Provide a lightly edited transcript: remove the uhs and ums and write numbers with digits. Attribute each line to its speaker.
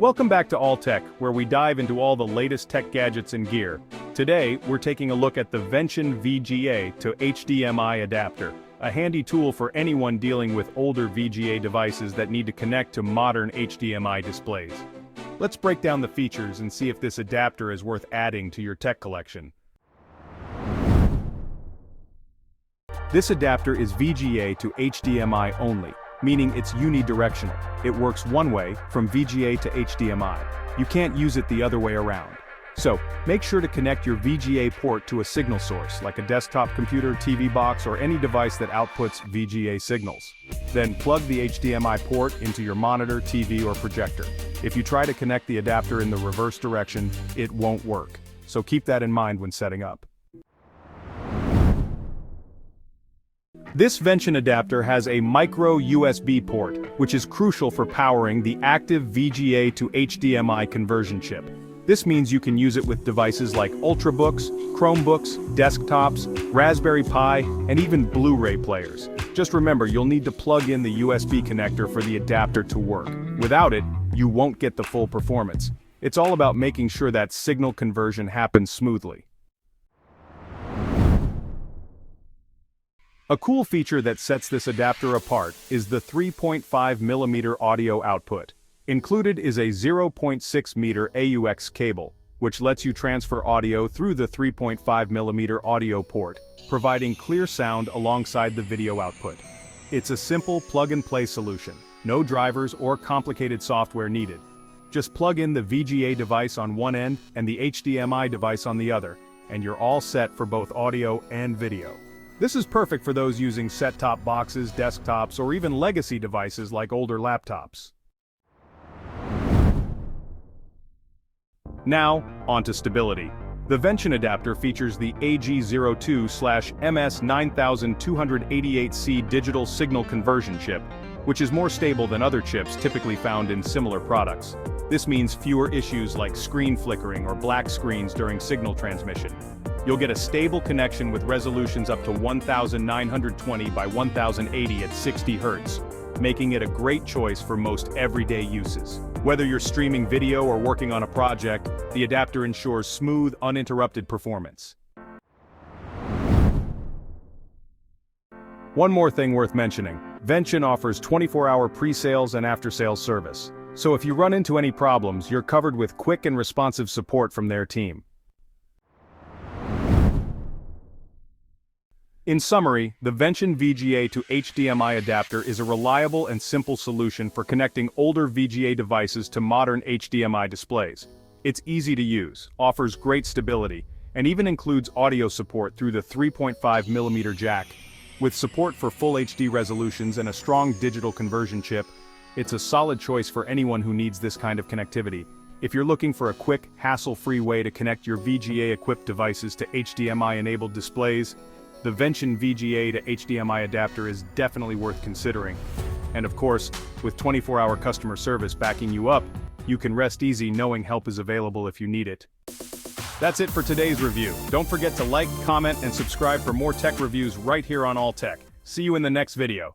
Speaker 1: Welcome back to Alltech, where we dive into all the latest tech gadgets and gear. Today, we're taking a look at the VENTION VGA to HDMI adapter, a handy tool for anyone dealing with older VGA devices that need to connect to modern HDMI displays. Let's break down the features and see if this adapter is worth adding to your tech collection. This adapter is VGA to HDMI only, meaning it's unidirectional. It works one way, from VGA to HDMI. You can't use it the other way around. So, make sure to connect your VGA port to a signal source, like a desktop computer, TV box, or any device that outputs VGA signals. Then plug the HDMI port into your monitor, TV, or projector. If you try to connect the adapter in the reverse direction, it won't work. So keep that in mind when setting up. This VENTION adapter has a micro USB port, which is crucial for powering the active VGA to HDMI conversion chip. This means you can use it with devices like Ultrabooks, Chromebooks, desktops, Raspberry Pi, and even Blu-ray players. Just remember, you'll need to plug in the USB connector for the adapter to work. Without it, you won't get the full performance. It's all about making sure that signal conversion happens smoothly. A cool feature that sets this adapter apart is the 3.5mm audio output. Included is a 0.6-meter AUX cable, which lets you transfer audio through the 3.5mm audio port, providing clear sound alongside the video output. It's a simple plug-and-play solution, no drivers or complicated software needed. Just plug in the VGA device on one end and the HDMI device on the other, and you're all set for both audio and video. This is perfect for those using set-top boxes, desktops, or even legacy devices like older laptops. Now, onto stability. The VENTION adapter features the AG02/MS9288C digital signal conversion chip, which is more stable than other chips typically found in similar products. This means fewer issues like screen flickering or black screens during signal transmission. You'll get a stable connection with resolutions up to 1920 by 1080 at 60 Hz, making it a great choice for most everyday uses. Whether you're streaming video or working on a project, the adapter ensures smooth, uninterrupted performance. One more thing worth mentioning, VENTION offers 24-hour pre-sales and after-sales service. So if you run into any problems, you're covered with quick and responsive support from their team. In summary, the VENTION VGA to HDMI adapter is a reliable and simple solution for connecting older VGA devices to modern HDMI displays. It's easy to use, offers great stability, and even includes audio support through the 3.5mm jack. With support for full HD resolutions and a strong digital conversion chip, it's a solid choice for anyone who needs this kind of connectivity. If you're looking for a quick, hassle-free way to connect your VGA-equipped devices to HDMI-enabled displays, the VENTION VGA to HDMI adapter is definitely worth considering. And of course, with 24-hour customer service backing you up, you can rest easy knowing help is available if you need it. That's it for today's review. Don't forget to like, comment, and subscribe for more tech reviews right here on Alltech. See you in the next video.